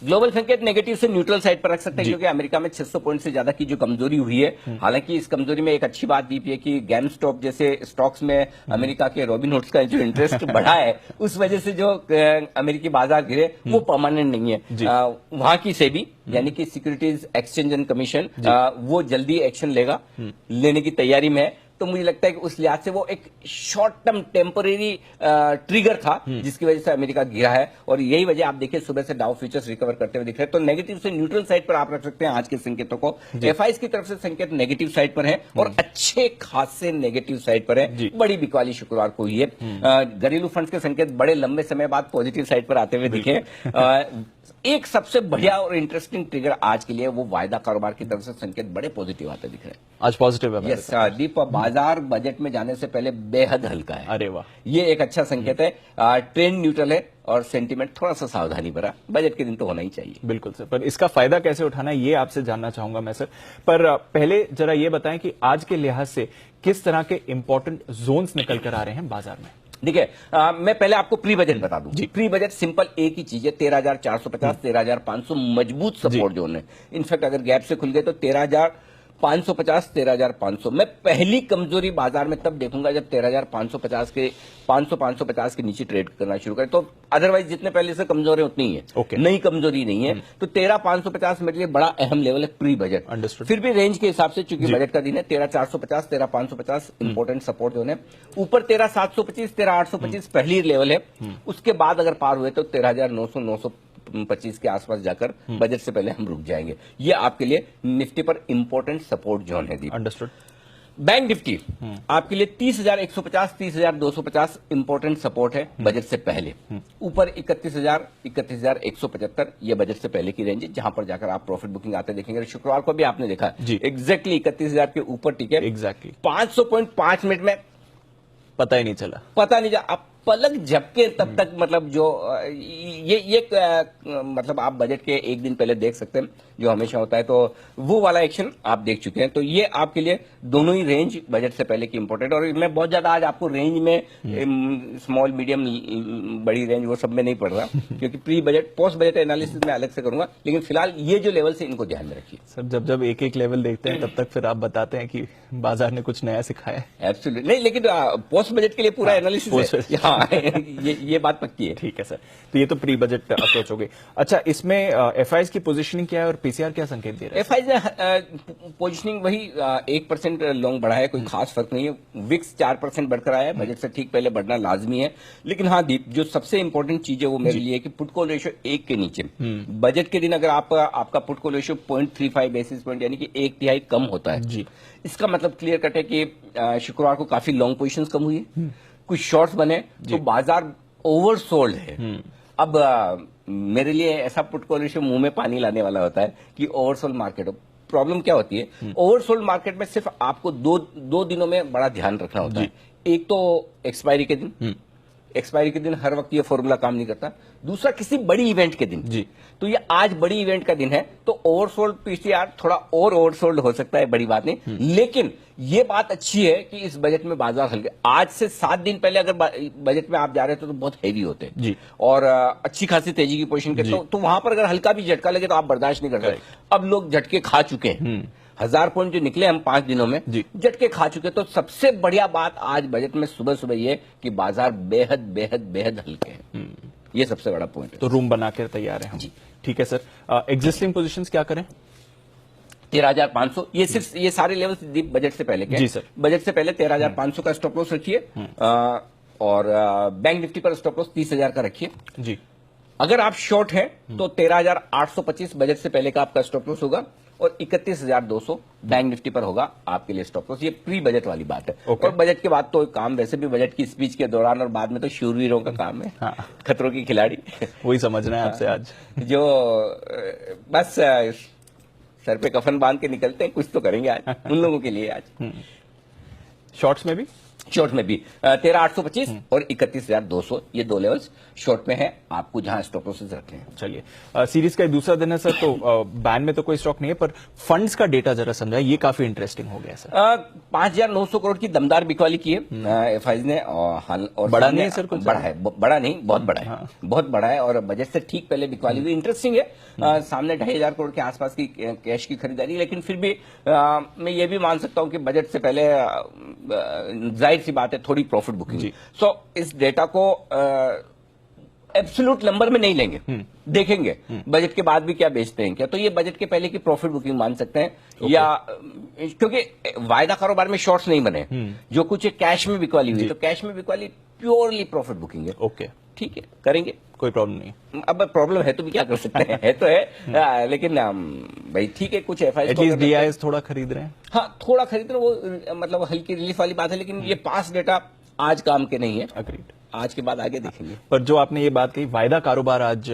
Global संकेत negative से neutral side पर रख सकते हैं, क्योंकि अमेरिका में 600 पॉइंट से ज्यादा की जो कमजोरी हुई है। हालांकि इस कमजोरी में एक अच्छी बात भी है कि गेम स्टॉप जैसे स्टॉक्स में अमेरिका के रॉबिनहुड्स का जो इंटरेस्ट बढ़ा है, उस वजह से जो अमेरिकी बाजार गिरे वो परमानेंट नहीं है। वहां की सेबी यानी कि सिक्योरिटीज एक्सचेंज एंड कमीशन वो जल्दी एक्शन लेने की तैयारी में है। तो मुझे लगता है कि उस लिहाज से वो एक शॉर्ट टर्म टेम्परेरी ट्रिगर था जिसकी वजह से अमेरिका गिरा है, और यही वजह आप देखिए सुबह से डाउ फ्यूचर्स रिकवर करते हुए दिख रहे हैं। तो नेगेटिव से न्यूट्रल साइड पर आप रख सकते हैं आज के संकेतों को। एफआईज की तरफ से संकेत नेगेटिव साइड पर है और अच्छे खासे नेगेटिव साइड पर है। बड़ी बिकवाली शुक्रवार को हुई है। घरेलू फंड्स के संकेत बड़े लंबे समय बाद पॉजिटिव साइड पर आते हुए दिखे। एक सबसे बढ़िया और इंटरेस्टिंग ट्रिगर आज के लिए वो वायदा कारोबार की तरफ से संकेत बड़े पॉजिटिव आते दिख रहे हैं। आज पॉजिटिव है। यस दीप, बाजार बजट में जाने से पहले बेहद हल्का है। अरे वाह, ये एक अच्छा संकेत है। ट्रेंड न्यूट्रल है और सेंटीमेंट थोड़ा सा सावधानी भरा। बजट के दिन तो होना ही चाहिए। बिल्कुल सर, पर इसका फायदा कैसे उठाना है ये आपसे जानना चाहूंगा मैं सर। पर पहले जरा ये बताएं कि आज के लिहाज से किस तरह के इंपॉर्टेंट जोन्स निकल कर आ रहे हैं बाजार में। देखिए, मैं पहले आपको प्री बजट बता दूं। प्री बजट सिंपल एक ही चीज है, 13,450 13,500 मजबूत सपोर्ट जोन है। इनफैक्ट अगर गैप से खुल गए तो 13,550 13,500। मैं पहली कमजोरी बाजार में तब देखूंगा जब 13,550 के 550 के नीचे ट्रेड करना शुरू करें। तो अदरवाइज जितने पहले से कमजोर है उतनी ही है, नई कमजोरी नहीं है। तो 13,550 मेरे लिए बड़ा अहम लेवल है प्री बजट। फिर भी रेंज के हिसाब से चूंकि बजट का दिन है, 13,450 13,550 इंपॉर्टेंट सपोर्ट जोन है। ऊपर 13,725 13,825 पहली लेवल है। उसके बाद अगर पार हुए तो 13,900 925 के आसपास जाकर बजट से पहले हम रुक जाएंगे। ये आपके लिए निफ्टी पर इंपॉर्टेंट सपोर्ट जोन है। अंडरस्टूड। बैंक निफ्टी आपके लिए 30,150 30,250 इंपॉर्टेंट सपोर्ट है बजट से पहले। ऊपर 31,000 31,175 ये बजट से पहले की रेंज है, जहां पर जाकर आप प्रॉफिट बुकिंग आते देखेंगे। शुक्रवार को भी आपने देखा एग्जैक्टली 31,000 के ऊपर टिके। एग्जैक्टली 500 पॉइंट 5 मिनट में पता ही नहीं चला, आप पलक झपके तब तक, मतलब जो ये मतलब आप बजट के एक दिन पहले देख सकते हैं जो हमेशा होता है। तो वो वाला एक्शन आप देख चुके हैं। तो ये आपके लिए दोनों ही रेंज बजट से पहले की इंपॉर्टेंट। और मैं बहुत ज्यादा आज आपको रेंज में स्मॉल मीडियम बड़ी रेंज वो सब में नहीं पढ़ रहा, क्योंकि pre budget post budget analysis में अलग से करूंगा। लेकिन फिलहाल ये जो लेवल से इनको ध्यान में रखिए सर। जब एक एक लेवल देखते हैं तब तक फिर आप बताते हैं कि बाजार ने कुछ नया सिखाया है। एब्सोल्युटली नहीं, लेकिन पोस्ट बजट के लिए पूरा एनालिसिस है। हाँ, ये बात पक्की है। ठीक है सर, तो ये तो प्री बजट अप्रोच हो गई। अच्छा, इसमें एफआईज की पोजीशनिंग क्या है और पीसीआर क्या संकेत दे रहा है? एफआईज पोजीशनिंग वही 1% लॉन्ग बढ़ा है, कोई खास फर्क नहीं है। विक्स 4% बढ़कर आया है, बजट से ठीक पहले बढ़ना लाजमी है। लेकिन हाँ दीप, जो सबसे इंपॉर्टेंट चीज है वो मेरे लिए कि पुट कॉल रेशियो 1 के नीचे। बजट के दिन अगर आपका put call ratio 0.35 basis point यानी कि 1/3 कम होता है, इसका मतलब क्लियर कट है कि शुक्रवार को काफी लॉन्ग पोजीशंस कम हुई है, कुछ शॉर्ट्स बने, तो बाजार ओवरसोल्ड है। अब मेरे लिए ऐसा पुट कॉल रेशियो मुंह में पानी लाने वाला होता है कि ओवरसोल्ड मार्केट हो। प्रॉब्लम क्या होती है, ओवरसोल्ड मार्केट में सिर्फ आपको दो दिनों में बड़ा ध्यान रखना होता है। एक तो एक्सपायरी के दिन, एक्सपायरी के दिन हर वक्त ये फॉर्मूला काम नहीं करता। दूसरा किसी बड़ी इवेंट के दिन जी, तो ये आज बड़ी इवेंट का दिन है, तो ओवरसोल्ड पीसीआर थोड़ा और ओवरसोल्ड हो सकता है, बड़ी बात नहीं। लेकिन ये बात अच्छी है कि इस बजट में बाजार हल्के, आज से 7 दिन पहले अगर बजट में आप जा रहे थे तो बहुत हैवी होते जी, और अच्छी खासी तेजी की पोजीशन के, तो वहां पर अगर हल्का भी झटका लगे तो आप बर्दाश्त नहीं कर सकते। अब लोग झटके खा चुके हैं, 1000 पॉइंट जो निकले हम 5 दिनों में झटके खा चुके। तो सबसे बढ़िया बात आज बजट में सुबह सुबह ये कि बाजार बेहद बेहद बेहद हल्के हैं, ये सबसे बड़ा पॉइंट है। तो रूम बनाकर तैयार है हम। ठीक है सर, एग्जिस्टिंग पोजीशंस क्या करें? 13,500 ये सिर्फ ये सारे लेवल बजट से पहले के जी सर। बजट से पहले 13,500 का स्टॉप लॉस रखिए, और बैंक निफ्टी पर स्टॉप लॉस 30,000 का रखिए जी। अगर आप शॉर्ट हैं तो 13,825 बजट से पहले का आपका स्टॉप लॉस होगा, और 31,200 बैंक निफ्टी पर होगा आपके लिए स्टॉप लॉस। ये प्री बजट वाली बात है। और बजट के बाद तो काम वैसे भी बजट की स्पीच के दौरान और बाद में तो शूरवीरों का काम है। हाँ। खतरों की खिलाड़ी वही समझना है आपसे आज, जो बस सर पे कफन बांध के निकलते हैं, कुछ तो करेंगे आज उन लोगों के लिए। आज शॉर्ट्स में भी शॉर्ट में भी 13,825 और 31,200, ये दो लेवल्स शॉर्ट में है, आपको जहां स्टॉप लॉसेस रखने हैं। चलिए, सीरीज का दूसरा दिन है सर, तो बैन में तो कोई स्टॉक नहीं है, पर फंड्स का डेटा जरा समझाए, ये काफी इंटरेस्टिंग हो गया सर। 5,900 करोड़ की दमदार बिकवाली की है एफआईज ने, और बड़ा नहीं है सर कुछ? बड़ा है, बड़ा नहीं, बहुत बड़ा है। हाँ। बहुत बड़ा है, और बजट से ठीक पहले बिकवाली हुई। इंटरेस्टिंग है, सामने 2,500 करोड़ के आसपास की कैश की खरीदारी, लेकिन फिर भी मैं ये भी मान सकता हूं कि बजट से पहले जाहिर सी बात है थोड़ी प्रॉफिट बुकिंग। सो इस डेटा को एब्सोल्यूट नंबर में नहीं लेंगे, देखेंगे बजट के बाद भी क्या बेचते हैं क्या, तो ये बजट के पहले की प्रॉफिट बुकिंग मान सकते हैं। या क्योंकि वायदा कारोबार में शॉर्ट्स नहीं बने, जो कुछ कैश में बिकवाली हुई, तो कैश में बिकवाली प्योरली प्रॉफिट बुकिंग है। ओके, ठीक है, करेंगे, कोई प्रॉब्लम नहीं। अब प्रॉब्लम है तो भी क्या कर सकते हैं, है तो है, लेकिन भाई ठीक है, कुछ एफआईआई एटलीस्ट डीआईएस थोड़ा खरीद रहे हैं। हाँ, थोड़ा खरीद रहे, वो मतलब हल्की रिलीफ वाली बात है, लेकिन ये पास डेटा आज काम के नहीं है। अग्रीड, आज के बाद आगे देखेंगे। पर जो आपने ये बात कही, वायदा कारोबार आज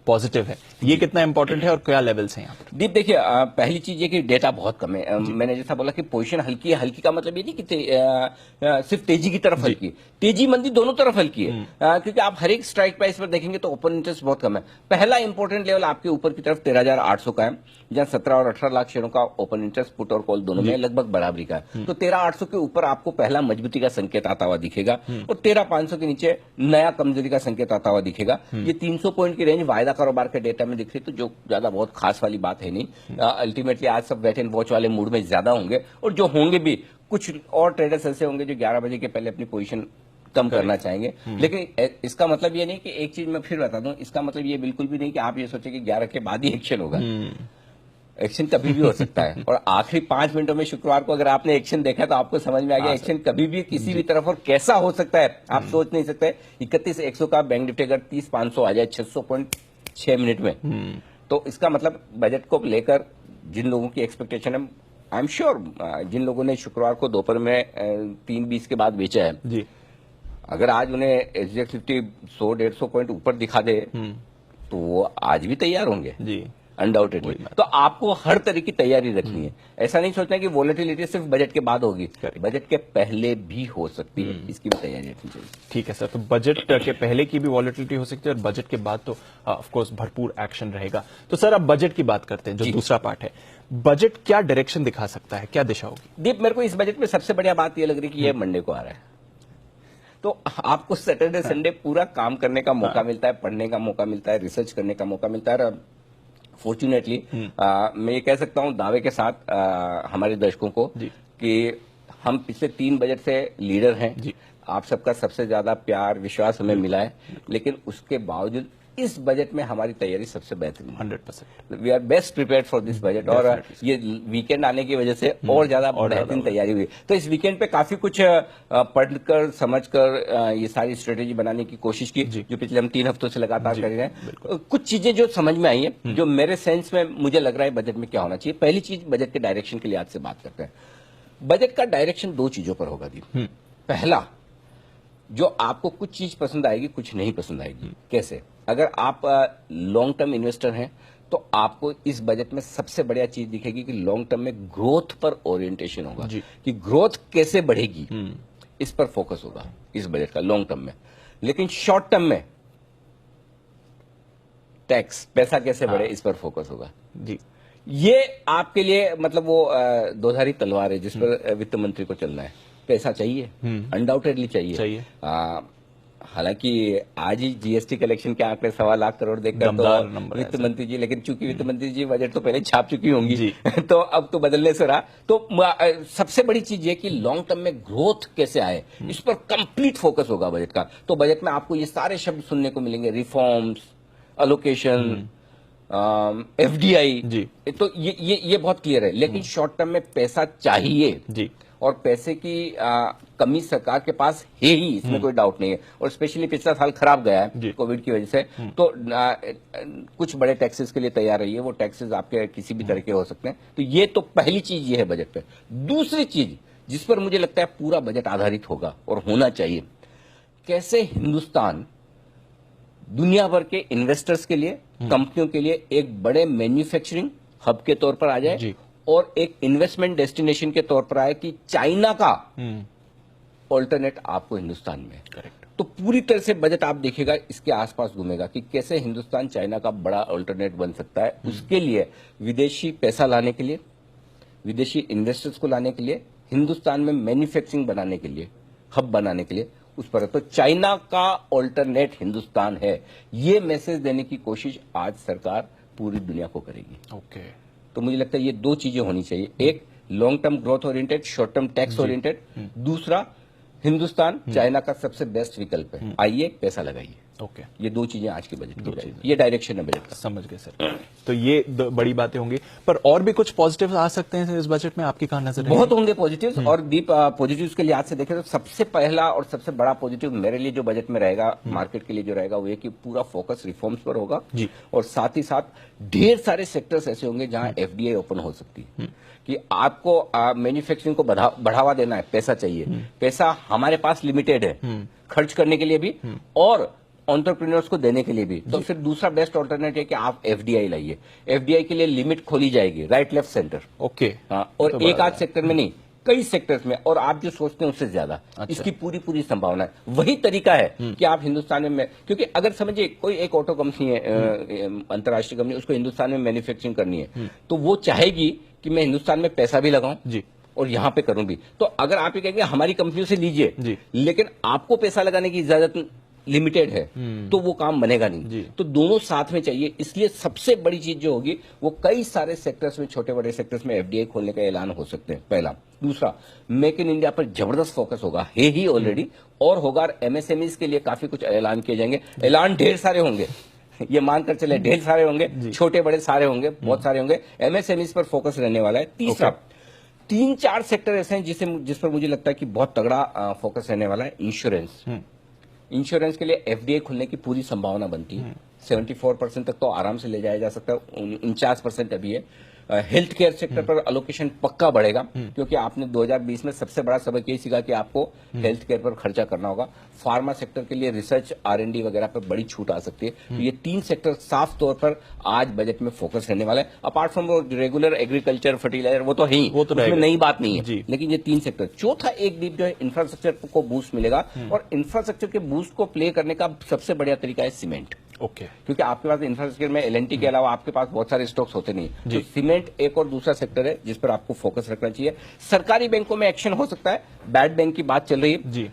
पॉजिटिव है, ये कितना इंपॉर्टेंट है और क्या लेवल्स हैं यहाँ पर? दीप देखिए, पहली चीज ये कि डेटा बहुत कम है। मैंने जैसा बोला कि पोजीशन हल्की है, हल्की का मतलब ये नहीं कि सिर्फ तेजी की तरफ हल्की, तेजी मंदी दोनों तरफ हल्की है, क्योंकि आप हर एक स्ट्राइक प्राइस पर देखेंगे तो ओपन इंटरेस्ट बहुत कम है। पहला इंपॉर्टेंट लेवल आपके ऊपर की तरफ 13,800 का है, जहां 17 और 18 लाख शेयरों का ओपन इंटरेस्ट पुट और कॉल दोनों में लगभग बराबरी का है। तो 13,800 के ऊपर आपको पहला मजबूती का संकेत आता हुआ दिखेगा, और 13,500 के नीचे नया कमजोरी का संकेत आता हुआ दिखेगा। ये 300 पॉइंट की रेंज वायदा कारोबार के डेटा में दिख रही, तो जो ज्यादा बहुत खास वाली बात है नहीं। अल्टीमेटली आज सब वेट एंड वॉच वाले मूड में ज्यादा होंगे, और जो होंगे भी कुछ और ट्रेडर्स ऐसे होंगे जो 11 बजे के पहले अपनी पोजीशन कम करना चाहेंगे। लेकिन इसका मतलब ये नहीं कि, एक चीज मैं फिर बता दूं, इसका मतलब ये बिल्कुल भी नहीं कि आप ये सोचे कि 11 के बाद ही एक्शन होगा। एक्शन कभी भी हो सकता है, और आखिरी 5 मिनटों में शुक्रवार को अगर आपने एक्शन देखा तो आपको समझ में आ गया एक्शन कभी भी किसी भी तरफ और कैसा हो सकता है, आप सोच नहीं सकते। 31,100 का बैंक निफ्टी अगर 30,500 आ जाए 600 पॉइंट 6 मिनट में, तो इसका मतलब बजट को लेकर जिन लोगों की एक्सपेक्टेशन है, आई एम श्योर जिन लोगों ने शुक्रवार को दोपहर में 3:20 के बाद बेचा है जी, अगर आज उन्हें एसजीएक्स 50 100-150 पॉइंट ऊपर दिखा दे तो वो आज भी तैयार होंगे जी, अनडाउटेडली। तो आपको हर तरह की तैयारी रखनी है। ऐसा नहीं सोचना कि वोलेटिलिटी सिर्फ बजट के बाद होगी, बजट के पहले भी हो सकती है, इसकी भी तैयारी रखनी चाहिए। ठीक है सर, तो बजट के पहले की भी वॉलेटिलिटी हो सकती है, और बजट के बाद तो ऑफ कोर्स भरपूर एक्शन रहेगा। तो सर अब बजट की बात करते हैं, जो दूसरा पार्ट है। बजट क्या डायरेक्शन दिखा सकता है, क्या दिशा होगी? दीप, मेरे को इस बजट में सबसे बढ़िया बात यह लग रही है कि यह मंडे को आ रहा है, तो आपको सैटरडे संडे पूरा काम करने का मौका मिलता है, पढ़ने का मौका मिलता है, रिसर्च करने का मौका मिलता है। फॉर्चुनेटली मैं ये कह सकता हूं दावे के साथ हमारे दर्शकों को कि हम पिछले 3 बजट से लीडर हैं। आप सबका सबसे ज्यादा प्यार विश्वास हमें मिला है, लेकिन उसके बावजूद इस बजट में हमारी तैयारी सबसे बेहतरीन 100%। We are best prepared for this budget, और ये वीकेंड आने की वजह से और ज्यादा बेहतरीन तैयारी हुई। तो इस वीकेंड पे काफी कुछ पढ़कर समझकर ये सारी स्ट्रेटेजी बनाने की कोशिश की, जो पिछले हम 3 हफ्तों से लगातार कर रहे हैं। कुछ चीजें जो समझ में आई है, जो मेरे सेंस में मुझे लग रहा है बजट में क्या होना चाहिए। पहली चीज, बजट के डायरेक्शन के लिए आज से बात करते हैं। बजट का डायरेक्शन 2 चीजों पर होगा दीप। पहला, जो आपको कुछ चीज पसंद आएगी, कुछ नहीं पसंद आएगी। कैसे? अगर आप लॉन्ग टर्म इन्वेस्टर हैं तो आपको इस बजट में सबसे बढ़िया चीज दिखेगी कि लॉन्ग टर्म में ग्रोथ पर ओरिएंटेशन होगा, कि ग्रोथ कैसे बढ़ेगी, इस पर फोकस होगा इस बजट का लॉन्ग टर्म में। लेकिन शॉर्ट टर्म में टैक्स, पैसा कैसे बढ़े, इस पर फोकस होगा जी। ये आपके लिए मतलब वो दोधारी तलवार है जिस पर वित्त मंत्री को चलना है। पैसा चाहिए, अनडाउटेडली चाहिए। हालांकि आज ही जीएसटी कलेक्शन के आंकड़े 1.25 लाख करोड़ देखकर तो वित्त मंत्री जी, लेकिन चूंकि वित्त मंत्री जी बजट तो पहले छाप चुकी होंगी तो अब तो बदलने से रहा। तो सबसे बड़ी चीज ये कि लॉन्ग टर्म में ग्रोथ कैसे आए, इस पर कंप्लीट फोकस होगा बजट का। तो बजट में आपको ये सारे शब्द सुनने को मिलेंगे, रिफॉर्म्स, अलोकेशन, एफडीआई जी। तो ये बहुत क्लियर है। लेकिन शॉर्ट टर्म में पैसा चाहिए जी, और पैसे की कमी सरकार के पास है ही, इसमें कोई डाउट नहीं है। और स्पेशली पिछला साल खराब गया है कोविड की वजह से, तो कुछ बड़े टैक्सेस के लिए तैयार रहिए। वो टैक्सेस आपके किसी भी तरह के हो सकते हैं। तो ये तो पहली चीज ये है बजट पे। दूसरी चीज जिस पर मुझे लगता है पूरा बजट आधारित होगा और होना चाहिए, कैसे हिंदुस्तान दुनिया भर के इन्वेस्टर्स के लिए, कंपनियों के लिए एक बड़े मैन्युफैक्चरिंग हब के तौर पर आ जाए और एक इन्वेस्टमेंट डेस्टिनेशन के तौर पर आए, कि चाइना का ऑल्टरनेट आपको हिंदुस्तान में है। करेक्ट। तो पूरी तरह से बजट आप देखिएगा इसके आसपास घूमेगा कि कैसे हिंदुस्तान चाइना का बड़ा ऑल्टरनेट बन सकता है। उसके लिए विदेशी पैसा लाने के लिए, विदेशी इन्वेस्टर्स को लाने के लिए, हिंदुस्तान में मैन्युफैक्चरिंग बनाने के लिए, हब बनाने के लिए, उस पर तो चाइना का ऑल्टरनेट हिंदुस्तान है, ये मैसेज देने की कोशिश आज सरकार पूरी दुनिया को करेगी। ओके। तो मुझे लगता है ये दो चीजें होनी चाहिए, एक long term growth oriented, short term tax oriented, दूसरा हिंदुस्तान चाइना का सबसे बेस्ट विकल्प है, आइए पैसा लगाइए। ओके। ये दो चीजें आज के बजट की रहेगी, ये डायरेक्शन है बजट का। समझ गए सर। तो ये बड़ी बातें होंगी, पर और भी कुछ पॉजिटिव आ सकते हैं इस बजट में, आपकी कहां नजर है? बहुत होंगे पॉजिटिव्स, और दीप पॉजिटिव्स के लिहाज से देखें तो सबसे पहला और सबसे बड़ा पॉजिटिव मेरे लिए जो बजट में रहेगा, मार्केट के लिए जो रहेगा, वो ये कि पूरा फोकस रिफॉर्म्स पर होगा जी। और साथ ही साथ ढेर सारे सेक्टर्स ऐसे होंगे जहां एफडीआई ओपन हो सकती है कि आपको मैन्युफैक्चरिंग को बढ़ावा देना है, पैसा चाहिए, पैसा हमारे पास लिमिटेड है खर्च करने के लिए भी और एंटरप्रेन्योर्स को देने के लिए भी। तो फिर दूसरा बेस्ट ऑल्टरनेट है कि आप एफडीआई लाइए, एफडीआई के लिए लिमिट खोली जाएगी, राइट लेफ्ट सेंटर। ओके। हाँ, और एक आध सेक्टर में नहीं, कई सेक्टर्स में, और आप जो सोचते हैं उससे ज्यादा। इसकी पूरी पूरी संभावना है। वही तरीका है कि आप हिंदुस्तान में, क्योंकि अगर समझिए कोई एक ऑटो कंपनी है, अंतर्राष्ट्रीय कंपनी, उसको हिंदुस्तान में मैन्युफैक्चरिंग करनी है, तो वो चाहेगी कि मैं हिंदुस्तान में पैसा भी लगाऊं जी और यहां पे करूं भी। तो अगर आप ये कहेंगे हमारी कंपनियों से लीजिए जी, लेकिन आपको पैसा लगाने की इजाजत लिमिटेड है, तो वो काम बनेगा जी। नहीं। तो दोनों साथ में चाहिए। इसलिए सबसे बड़ी चीज जो होगी वो कई सारे सेक्टर्स में, छोटे बड़े सेक्टर्स में एफडीआई खोलने का ऐलान हो सकते हैं, पहला। दूसरा, मेक इन इंडिया पर जबरदस्त फोकस होगा, है ही ऑलरेडी, और होगा। एमएसएमईज के लिए काफी कुछ ऐलान किए जाएंगे, ऐलान ढेर सारे होंगे, ये मानकर चले, ढेर सारे होंगे, छोटे बड़े सारे होंगे, बहुत सारे होंगे। एमएसएमईज पर फोकस रहने वाला है। तीसरा, 3-4 सेक्टर ऐसे हैं जिस पर मुझे लगता है कि बहुत तगड़ा फोकस रहने वाला है। इंश्योरेंस के लिए एफडीआई खुलने की पूरी संभावना बनती है। 74% तक तो आराम से ले जाया जा सकता है, 49% अभी है। हेल्थ केयर सेक्टर पर अलोकेशन पक्का बढ़ेगा, क्योंकि आपने 2020 में सबसे बड़ा सबक यही सीखा कि आपको हेल्थ केयर पर खर्चा करना होगा। फार्मा सेक्टर के लिए रिसर्च, R&D वगैरह पर बड़ी छूट आ सकती है। तो ये 3 सेक्टर साफ तौर पर आज बजट में फोकस रहने वाला है। Apart from regular agriculture, fertiliser, वो तो है ही, वो तो उसमें नई बात नहीं है, जी। लेकिन ये 3 सेक्टर। चौथा एक डीप जो है, इंफ्रास्ट्रक्चर को बूस्ट मिलेगा, और इंफ्रास्ट्रक्चर के बूस्ट को प्ले करने का सबसे बढ़िया तरीका है सीमेंट। ओके। क्योंकि आपके पास इंफ्रास्ट्रक्चर में एलएनटी के अलावा आपके पास बहुत सारे स्टॉक्स होते नहीं, तो सीमेंट एक और दूसरा सेक्टर है जिस पर आपको फोकस रखना चाहिए। सरकारी बैंकों में एक्शन हो सकता है, बैड बैंक की बात चल रही है जी।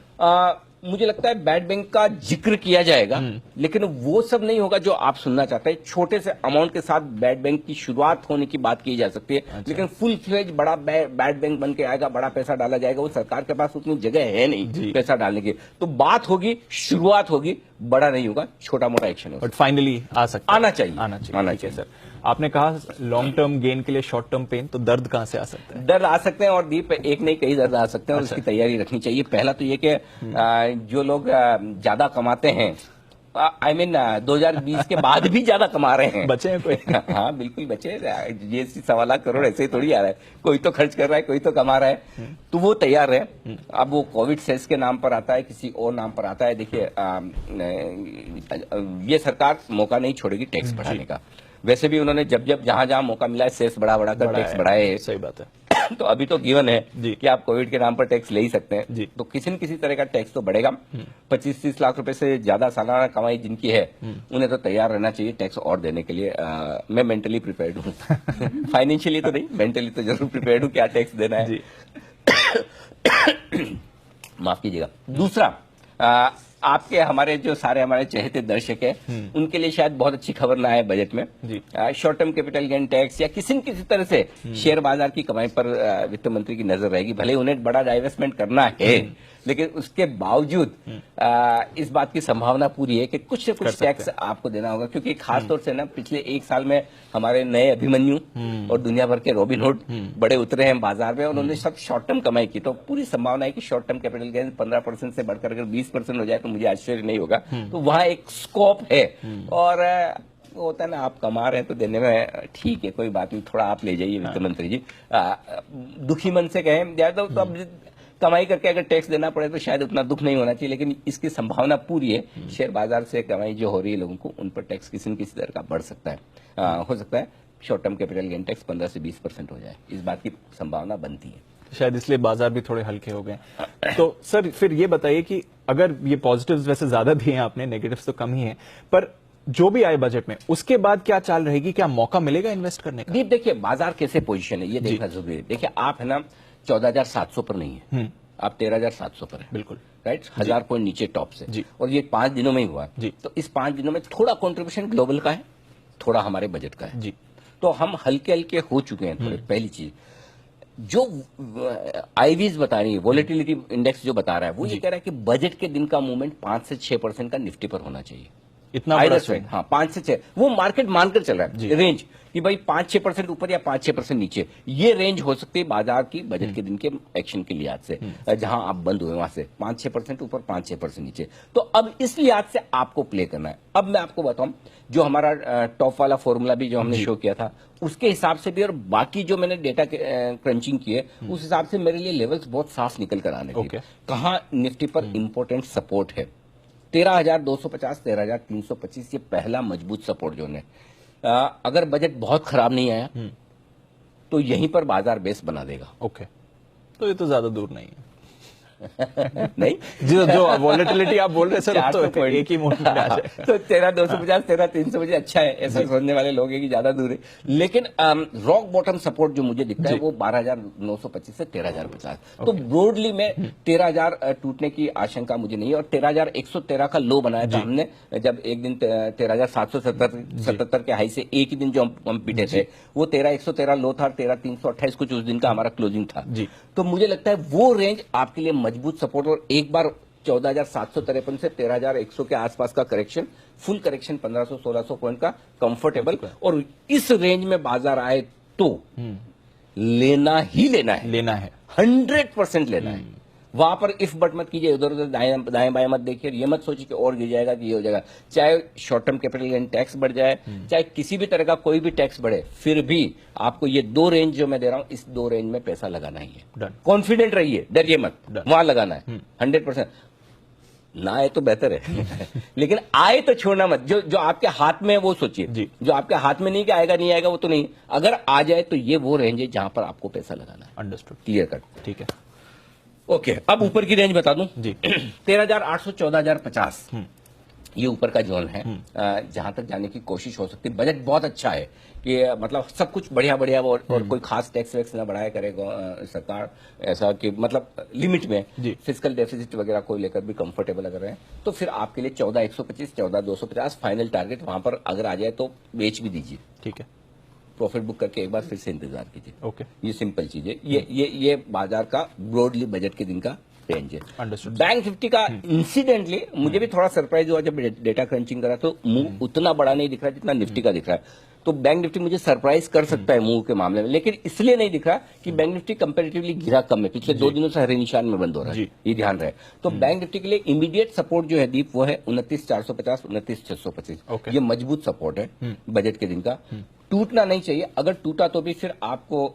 मुझे लगता है बैड बैंक का जिक्र किया जाएगा, लेकिन वो सब नहीं होगा जो आप सुनना चाहते हैं। छोटे से अमाउंट के साथ बैड बैंक की शुरुआत होने की बात की जा सकती है। अच्छा। लेकिन फुल फ्लेज बड़ा बैड बैंक बन के आएगा, बड़ा पैसा डाला जाएगा, वो सरकार के पास उतनी जगह है नहीं पैसा डालने की। तो बात होगी, शुरुआत होगी, बड़ा नहीं होगा, छोटा मोटा एक्शन होगा, बट फाइनली आना चाहिए। आना चाहिए सर। आपने कहा लॉन्ग टर्म गेन के लिए शॉर्ट टर्म पेन, तो दर्द कहां से आ सकता है? दर्द आ सकते हैं, और दीप एक नहीं कई दर्द आ सकते हैं, और इसकी तैयारी रखनी चाहिए। पहला तो ये कि जो लोग ज्यादा कमाते हैं, I mean 2020 के बाद भी ज्यादा कमा रहे हैं, बचे हैं कोई? हाँ बिल्कुल बचे। ये 1.25 लाख करोड़ ऐसे ही थोड़ी आ रहा है, कोई तो खर्च कर रहा है, कोई तो कमा रहा है, तो वो तैयार है। अब वो कोविड सेस के नाम पर आता है, किसी और नाम पर आता है। देखिए ये सरकार मौका नहीं छोड़ेगी टैक्स बढ़ाने का। वैसे भी उन्होंने जब जहां जहां मौका मिला है सेस बढ़ा कर टैक्स बढ़ाए। सही बात है। तो अभी तो गिवन है कि आप कोविड के नाम पर टैक्स ले ही सकते हैं, तो किसी न किसी तरह का टैक्स तो बढ़ेगा। 25-30 लाख रुपए से ज्यादा सालाना कमाई जिनकी है, उन्हें तो तैयार रहना चाहिए टैक्स और देने के लिए। मैं मेंटली प्रिपेयर्ड हूँ फाइनेंशियली तो नहीं, मेंटली तो जरूर प्रिपेयर्ड हूँ क्या टैक्स देना है। माफ कीजिएगा। दूसरा, आपके हमारे जो सारे हमारे चहेते दर्शक हैं, उनके लिए शायद बहुत अच्छी खबर ना आए बजट में। Short term capital gain tax या किसी न किसी तरह से शेयर बाजार की कमाई पर वित्त मंत्री की नजर रहेगी। भले उन्हें बड़ा डाइवेस्टमेंट करना है, लेकिन उसके बावजूद इस बात की संभावना पूरी है कि कुछ न कुछ टैक्स आपको देना होगा, क्योंकि खासतौर से ना पिछले 1 साल में हमारे नए अभिमन्यु और दुनिया भर के रॉबिनहुड बड़े उतरे हैं बाजार में, और उन्होंने सब शॉर्ट टर्म कमाई की। तो पूरी संभावना है कि शॉर्ट टर्म कैपिटल गेन 15% से बढ़कर अगर 20% हो जाए तो मुझे आश्चर्य नहीं होगा। तो वहां एक स्कोप है, और होता है ना, आप कमा रहे हैं तो देने में ठीक है, कोई बात नहीं, थोड़ा आप ले जाइए वित्त मंत्री जी। दुखी मन से कहें ज्यादा तो अब कमाई करके अगर टैक्स देना पड़े तो शायद उतना दुख नहीं होना चाहिए, लेकिन इसकी संभावना पूरी है। शेयर बाजार से कमाई जो हो रही है लोगों को, उन पर टैक्स किसी न किसी तरह का बढ़ सकता है। हो सकता है short term capital gain tax 15 से 20% हो जाए, इस बात की संभावना बनती है। शायद इसलिए बाजार भी थोड़े हल्के हो गए। तो सर फिर ये बताइए कि अगर ये पॉजिटिव्स वैसे ज्यादा दिए हैं आपने, नेगेटिव्स तो कम ही है, पर जो भी आए बजट में उसके बाद क्या चाल रहेगी, क्या मौका मिलेगा इन्वेस्ट करने का? दीप देखिए बाजार कैसे पोजीशन है ये देखना जरूरी है। देखिए आप है ना 14,700 पर नहीं है, आप 13,700 पर है, बिल्कुल राइट, 1000 पॉइंट नीचे टॉप से जी। और ये 5 दिनों में ही हुआ जी। तो इस 5 दिनों में थोड़ा कंट्रीब्यूशन ग्लोबल का है, थोड़ा हमारे बजट का है जी। तो हम हल्के हल्के हो चुके हैं थोड़े। पहली चीज जो आईवीज बता रही है, वोलेटिलिटी इंडेक्स जो बता रहा है वो ये कह रहा है कि बजट के दिन का मूवमेंट 5 से 6% का निफ्टी पर होना चाहिए। इतना बड़ा Either side, हाँ 5 से 6 वो मार्केट मानकर चल रहा है रेंज कि भाई 5-6% ऊपर या 5-6% नीचे, ये रेंज हो सकती है बाजार की बजट के दिन के एक्शन के लिहाज से, जहां आप बंद हुए वहां से 5-6% ऊपर 5-6% नीचे। तो अब इस लिहाज से आपको प्ले करना है। अब मैं आपको बताऊं जो हमारा टॉप वाला फॉर्मूला भी जो हमने शो किया था उसके हिसाब से भी और बाकी जो मैंने डेटा क्रंचिंग की है उस हिसाब से मेरे लिए लेवल्स बहुत साफ निकल कर आने लगे। कहां निफ्टी पर इंपॉर्टेंट सपोर्ट है 13,250, 13,325 ये पहला मजबूत सपोर्ट जोन है। अगर बजट बहुत खराब नहीं आया तो यहीं पर बाजार बेस बना देगा। ओके, तो ये तो ज्यादा दूर नहीं है। नहीं जो वॉलेटिलिटी आप बोल रहे हैं सर, तो एक ही मूवमेंट आ जाए तो 13,250, 13,350 अच्छा है, ऐसा सोचने वाले लोग हैं कि ज्यादा दूर है। लेकिन रॉक बॉटम सपोर्ट जो मुझे दिखता है वो 12,925 से 13,050। तो ब्रॉडली में 13,000 टूटने की आशंका मुझे नहीं है। और 13,113 का लो बनाया था हमने जब एक दिन 13,777 के हाई से एक ही दिन जो हम पिटे थे वो 13,113 लो था, 13,328 कुछ उस दिन का हमारा क्लोजिंग था। तो मुझे लगता है वो रेंज आपके लिए मजबूत सपोर्ट। और एक बार 14,753 से 13,100 के आसपास का करेक्शन, फुल करेक्शन 1,500-1,600 पॉइंट का कंफर्टेबल, और इस रेंज में बाजार आए तो लेना ही लेना है 100% लेना है। वहां पर इफ बट मत कीजिए, उधर उधर दाएं बाएं मत देखिए, ये मत सोचिए कि और गिर जाएगा कि ये हो जाएगा। चाहे short term capital gain tax बढ़ जाए, चाहे किसी भी तरह का कोई भी टैक्स बढ़े, फिर भी आपको ये 2 रेंज जो मैं दे रहा हूं इस 2 रेंज में पैसा लगाना ही है। कॉन्फिडेंट रहिए, डरिए मत, वहां लगाना है 100%। ना आए तो बेहतर है लेकिन आए तो छोड़ना मत। जो आपके हाथ में है वो सोचिए, जो आपके हाथ में नहीं कि आएगा नहीं आएगा वो तो नहीं, अगर आ जाए तो ये वो रेंज है जहां पर आपको पैसा लगाना है। अंडरस्टूड, क्लियर कट, ठीक है। ओके अब ऊपर की रेंज बता दूं जी 13,800, 14,050 ये ऊपर का जोन है जहां तक जाने की कोशिश हो सकती है। बजट बहुत अच्छा है कि मतलब सब कुछ बढ़िया बढ़िया और कोई खास टैक्स वैक्स ना बढ़ाया करेगा सरकार, ऐसा कि मतलब लिमिट में फिस्कल डेफिसिट वगैरह को लेकर भी कंफर्टेबल अगर है तो फिर आपके लिए 14,125, 14,250 फाइनल टारगेट। वहां पर अगर आ जाए तो बेच भी दीजिए, ठीक है, प्रॉफिट बुक करके एक बार फिर से इंतजार कीजिए। ओके, ये सिंपल चीज है। ये बाजार का ब्रॉडली बजट के दिन का रेंज है। अंडरस्टूड। बैंक निफ्टी का इंसिडेंटली मुझे भी थोड़ा सरप्राइज हुआ जब डेटा क्रंचिंग करा तो मूव उतना बड़ा नहीं दिख रहा जितना निफ्टी का दिख रहा है। तो बैंक निफ्टी मुझे सरप्राइज कर सकता है मूव के मामले में, लेकिन इसलिए नहीं दिख रहा कि बैंक निफ्टी कंपैरेटिवली गिरा कम है, पिछले 2 दिनों से हरे निशान में बंद हो रहा है, ये ध्यान रहे। तो बैंक निफ्टी के लिए इमीडिएट सपोर्ट जो है दीप वो है 29,450, 29,625। ये मजबूत सपोर्ट है बजट के दिन का, टूटना नहीं चाहिए। अगर टूटा तो भी फिर आपको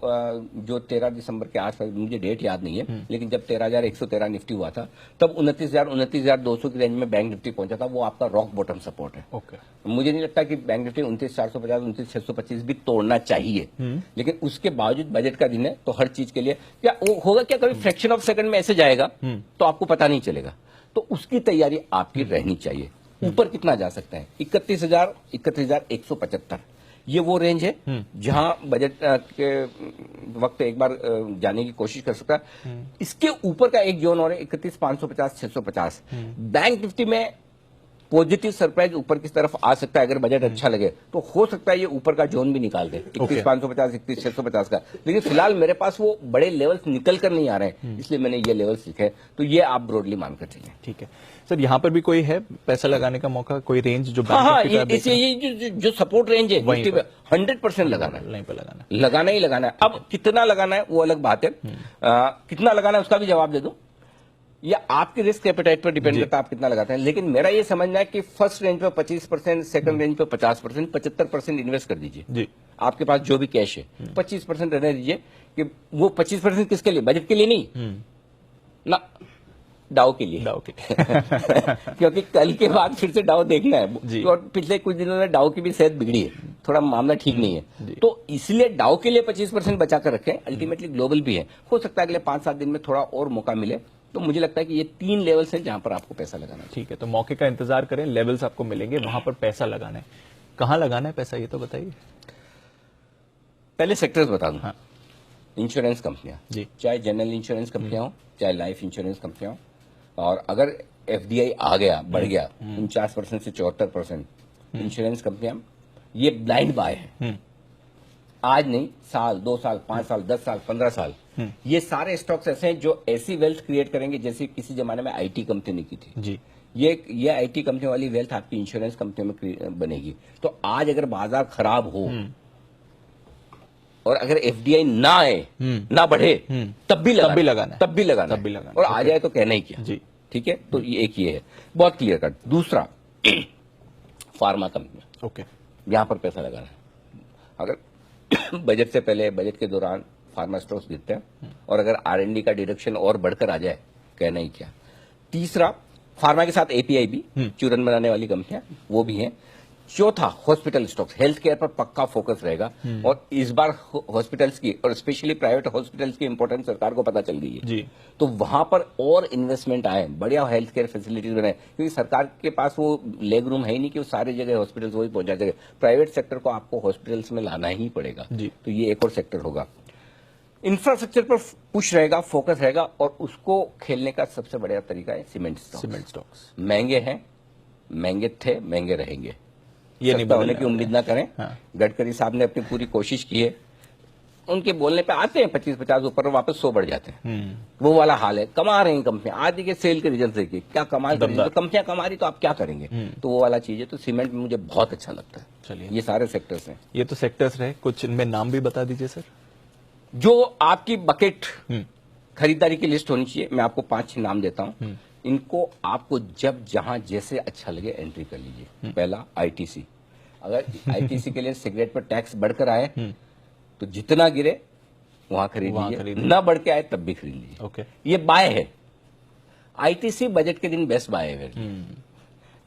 जो 13 दिसंबर के आसपास, मुझे डेट याद नहीं है लेकिन जब 13,113 निफ्टी हुआ था तब 29,200 की रेंज में बैंक निफ्टी पहुंचा था, वो आपका रॉक बॉटम सपोर्ट है। ओके, मुझे नहीं लगता कि बैंक निफ्टी 29,450, 29,625 भी तोड़ना चाहिए, लेकिन उसके बावजूद बजट का दिन है तो हर चीज के लिए क्या वो होगा, क्या कभी फ्रैक्शन ऑफ सेकंड में ऐसे जाएगा तो आपको पता नहीं चलेगा, तो उसकी तैयारी आपकी रहनी चाहिए। ऊपर कितना जा सकता है 31,000, 31,175 ये वो रेंज है जहां बजट के वक्त एक बार जाने की कोशिश कर सकता है। इसके ऊपर का एक जोन और है 31,550, 650। बैंक निफ्टी में पॉजिटिव सरप्राइज ऊपर की तरफ आ सकता है अगर बजट अच्छा लगे तो हो सकता है ये ऊपर का जोन भी निकाल दे 31,550, 31,650 का। लेकिन फिलहाल मेरे पास वो बड़े लेवल्स निकल कर नहीं आ रहे हैं, इसलिए मैंने ये लेवल्स लिखे, तो ये आप ब्रॉडली मानकर चलिए। ठीक है सर, यहाँ पर भी कोई है पैसा लगाने का मौका, कोई रेंज जो हाँ, ये जो सपोर्ट रेंज है 100% लगाना है, लगाना ही लगाना है। अब कितना लगाना है वो अलग बात है, कितना लगाना है उसका भी जवाब दे दो, या आपके रिस्क एपेटाइट पर डिपेंड करता है आप कितना लगाते हैं। लेकिन मेरा ये समझना है कि फर्स्ट रेंज पे 25%, सेकंड रेंज पे 50%, 75% इन्वेस्ट कर दीजिए जी। आपके पास जो भी कैश है 25% रहने दीजिए, कि वो 25% किसके लिए, बजट के लिए नहीं ना, डाउ के लिए क्योंकि कल के बाद फिर से डाउ देखना है और पिछले कुछ दिनों में डाउ की भी सेहत बिगड़ी है, थोड़ा मामला ठीक नहीं है। तो इसलिए डाउ के लिए 25% बचा कर रखें, अल्टीमेटली ग्लोबल भी है, हो सकता है अगले 5-7 दिन में थोड़ा और मौका मिले। तो मुझे लगता है कि ये 3 लेवल्स हैं जहां पर आपको पैसा लगाना है। ठीक है, तो मौके का इंतजार करें, लेवल्स आपको मिलेंगे, वहां पर पैसा लगाना है। कहां लगाना है पैसा, ये तो बताइए। पहले सेक्टर्स बता दूं। हाँ। इंश्योरेंस कंपनियां, जी। चाहे जनरल इंश्योरेंस कंपनियां हो, चाहे लाइफ इंश्योरेंस कंपनियां हो, और अगर एफडीआई आ गया, बढ़ गया 49% से 74%, इंश्योरेंस कंपनियां ये ब्लाइंड बाय है। आज नहीं, साल, 2 साल, 5 साल, 10 साल, 15 साल, ये सारे स्टॉक्स ऐसे हैं जो ऐसी वेल्थ क्रिएट करेंगे जैसे किसी जमाने में आईटी कंपनी ने की थी। जी। ये आईटी कंपनी वाली वेल्थ आपकी इंश्योरेंस कंपनी में बनेगी। तो आज अगर बाजार खराब हो और अगर एफडीआई ना आए, ना बढ़े, तब भी लगाना, और आ जाए तो कहना ही क्या। जी। ठीक है, तो ये एक ये है, बहुत क्लियर कट। दूसरा, फार्मा कंपनी, ओके, यहां पर पैसा लगाना है। अगर बजट से पहले, बजट के दौरान फार्मा स्टॉक्स गिरते हैं, और अगर आरएनडी का डिडक्शन और बढ़कर आ जाए, कहना ही क्या। तीसरा, फार्मा के साथ एपीआई भी, चूरन बनाने वाली कंपनियां, वो भी हैं। चौथा, हॉस्पिटल स्टॉक्स, हेल्थ केयर पर पक्का फोकस रहेगा, और इस बार हॉस्पिटल्स की और स्पेशली प्राइवेट हॉस्पिटल्स की इंपॉर्टेंस सरकार को पता चल गई है। जी। तो वहां पर और इन्वेस्टमेंट आए, बढ़िया हेल्थ केयर फैसिलिटीज बनाए, क्योंकि सरकार के पास वो लेग रूम है ही नहीं कि वो सारी जगह हॉस्पिटल्स वही पहुंचा सके। प्राइवेट सेक्टर को आपको हॉस्पिटल्स में लाना ही पड़ेगा। तो ये एक और सेक्टर होगा। इंफ्रास्ट्रक्चर पर पुश रहेगा, फोकस रहेगा, और उसको खेलने का सबसे बढ़िया तरीका है सीमेंट स्टॉक्स। महंगे हैं, महंगे थे, महंगे रहेंगे, ये नहीं होने की उम्मीद ना करें। हाँ। गडकरी साहब ने अपनी पूरी कोशिश की है, उनके बोलने पे आते हैं 25-50 ऊपर, वापस 100 बढ़ जाते हैं। वो वाला हाल है। कमा रहे हैं कंपनियां, आज देखिए सेल के रिजल्ट देखिए क्या कमाल कर रही है। तो कंपनियां कमा रही तो आप क्या करेंगे। तो वो वाला चीज है। तो सीमेंट में मुझे बहुत अच्छा लगता है। चलिए, ये सारे सेक्टर्स हैं। ये तो सेक्टर्स रहे, कुछ इनमें नाम भी बता दीजिए सर। जो आपकी बकेट खरीदारी की लिस्ट होनी चाहिए, मैं आपको 5-6 नाम देता हूं। इनको आपको जब जहां जैसे अच्छा लगे एंट्री कर लीजिए। पहला, आईटीसी। अगर आईटीसी के लिए सिगरेट पर टैक्स बढ़कर आए तो जितना गिरे वहां खरीद लीजिए, ना बढ़ के आए तब भी खरीद लीजिए। ओके, ये बाय है। आईटीसी बजट के दिन बेस्ट बाय है।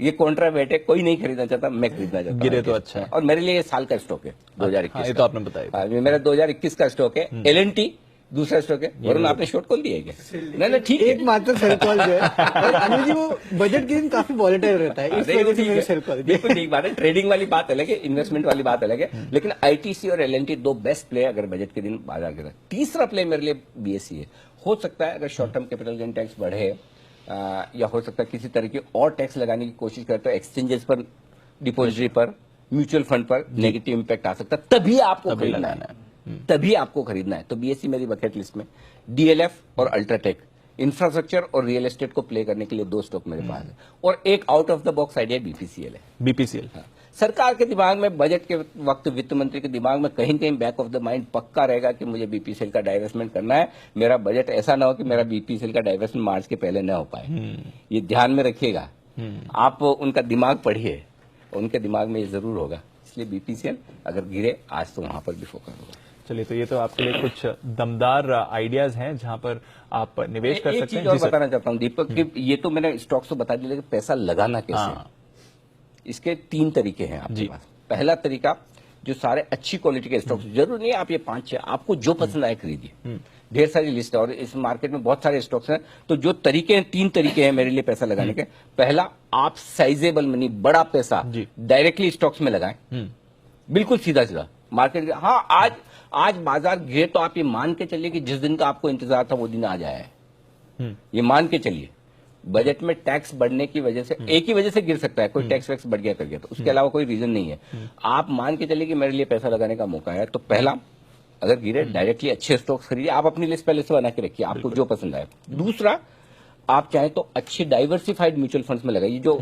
ये कॉन्ट्रा वेट है, कोई नहीं खरीदना चाहता, मैं खरीदना चाहता हूं। गिरे तो अच्छा है। और मेरे लिए ये साल का स्टॉक है, 2021। हाँ, ये तो आपने बताया। मेरा 2021 का स्टॉक है। एलएनटी दूसरा स्टॉक है। वरुण, आपने शॉर्ट कॉल दिया है क्या? नहीं, ठीक है। एक मात्र सेल कॉल जो है, और अनिल जी, वो बजट के दिन काफी वॉलेटाइल रहता है, इस वजह से मेरे सेल कॉल। बिल्कुल ठीक बात है। ट्रेडिंग वाली बात अलग है, इन्वेस्टमेंट वाली बात अलग है। लेकिन आईटीसी और एलएनटी 2 बेस्ट प्ले अगर बजट के दिन बाजार गिरा। तीसरा प्ले मेरे लिए बीएसई है। हो सकता है अगर short term capital gain tax बढ़े, या हो सकता है किसी तरह की और टैक्स लगाने की कोशिश करे, तो एक्सचेंजेस पर, डिपॉजिटरी पर, म्यूचुअल फंड पर नेगेटिव इंपैक्ट आ सकता है। तभी आपको खरीदना है, तभी आपको खरीदना है। तो बीएसई मेरी बकेट लिस्ट में। डीएलएफ और अल्ट्राटेक, इंफ्रास्ट्रक्चर और रियल एस्टेट को प्ले करने के लिए 2 स्टॉक मेरे पास है। और एक out of the box idea BPCL है। बीपीसीएल, हाँ। सरकार के दिमाग में, बजट के वक्त वित्त मंत्री के दिमाग में कहीं कहीं बैक ऑफ द माइंड पक्का रहेगा कि मुझे बीपीसीएल का डाइवेस्टमेंट करना है। मेरा बजट ऐसा ना हो कि मेरा बीपीसीएल का डाइवेस्टमेंट मार्च के पहले न हो पाए। ये ध्यान में रखिएगा। आप उनका दिमाग पढ़िए, उनके दिमाग में ये जरूर होगा। इसलिए बीपीसीएल अगर गिरे आज तो वहां पर भी फोकस होगा। चलिए, तो ये तो आपके लिए कुछ दमदार आइडियाज हैं जहां पर आप निवेश कर सकते हैं। एक चीज और बताना चाहता हूं दीपक, कि ये तो मैंने स्टॉक्स तो बता दिया, लेकिन पैसा लगाना कैसे, इसके 3 तरीके हैं आपके पास। पहला तरीका, जो सारे अच्छी क्वालिटी के स्टॉक्स, जरूर नहीं आप ये 5-6, आपको जो पसंद आए खरीदिए। ढेर सारी लिस्ट है और इस मार्केट में बहुत सारे स्टॉक्स हैं। तो जो तरीके हैं, 3 तरीके हैं मेरे लिए पैसा लगाने के। पहला, आप साइजेबल मनी, बड़ा पैसा डायरेक्टली स्टॉक्स में लगाएं, बिल्कुल सीधा सीधा मार्केट। हाँ, आज बाजार गिरे तो आप ये मान के चलिए कि जिस दिन का आपको इंतजार था वो दिन आ जाए, ये मान के चलिए। बजट में टैक्स बढ़ने की वजह से, एक ही वजह से गिर सकता है, कोई टैक्स वैक्स बढ़ गया कर गया, तो उसके अलावा कोई रीजन नहीं है। आप मान के चलिए कि मेरे लिए पैसा लगाने का मौका है। तो पहला, अगर गिरे डायरेक्टली अच्छे स्टॉक्स खरीदिए। आप अपनी लिस्ट पहले से बना के रखिए, आपको जो पसंद आए। दूसरा, आप चाहें तो अच्छी डाइवर्सिफाइड म्यूचुअल फंड्स में लगाइए। जो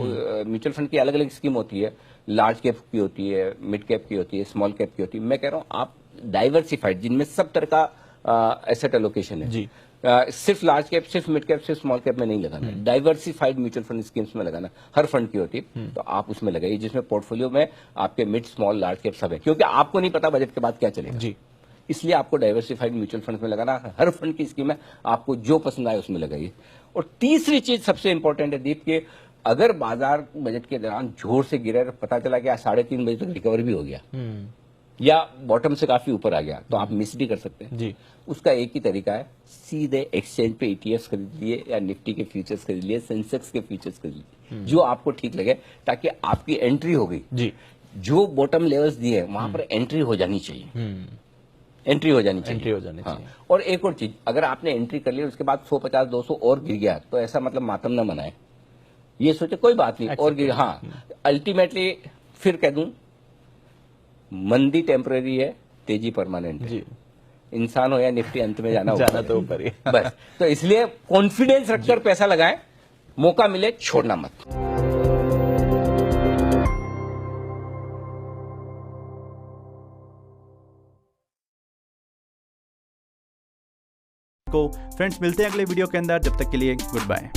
म्यूचुअल फंड की अलग अलग स्कीम होती है, लार्ज कैप की होती है, मिड कैप की होती है, स्मॉल कैप की होती है। मैं कह रहा हूं आप डाइवर्सिफाइड, जिनमें सब तरह का एसेट एलोकेशन है जी। सिर्फ लार्ज कैप, सिर्फ मिड कैप, सिर्फ स्मॉल कैप में नहीं लगाना, डाइवर्सिफाइड म्यूचुअल फंड स्कीम्स में लगाना। हर फंड की होती है, तो आप उसमें लगाइए जिसमें पोर्टफोलियो में आपके मिड, स्मॉल, लार्ज कैप सब है, क्योंकि आपको नहीं पता बजट के बाद क्या चलेगा जी। इसलिए आपको डाइवर्सिफाइड म्यूचुअल फंड में लगाना। हर फंड की स्कीम है, आपको जो पसंद आए उसमें लगाइए। और तीसरी चीज सबसे इंपॉर्टेंट है दीप, के अगर बाजार बजट के दौरान जोर से गिरा तो पता चला कि आज 3:30 बजे तक रिकवर भी हो गया या बॉटम से काफी ऊपर आ गया, तो आप मिस भी कर सकते हैं जी। उसका एक ही तरीका है, सीधे एक्सचेंज पे ईटीएफ खरीद लिए या निफ्टी के फ्यूचर्स खरीद लिए, सेंसेक्स के फ्यूचर्स खरीद लिए, जो आपको ठीक लगे, ताकि आपकी एंट्री हो गई। जी। जो बॉटम लेवल्स दिए वहां पर एंट्री हो जानी चाहिए, एंट्री हो जानी चाहिए, एंट्री हो जानी चाहिए। और एक और चीज, अगर आपने एंट्री कर ली उसके बाद 150 200 और गिर गया तो ऐसा मतलब मातम न मनाए, ये सोचे कोई बात नहीं और गिर। हाँ, अल्टीमेटली फिर कह दूं, मंदी टेम्पररी है, तेजी परमानेंट है। जी। इंसान हो या निफ्टी, अंत में जाना तो ऊपर ही। बस, तो इसलिए कॉन्फिडेंस रखकर पैसा लगाएं, मौका मिले छोड़ना मत। फ्रेंड्स मिलते हैं अगले वीडियो के अंदर, जब तक के लिए गुड बाय।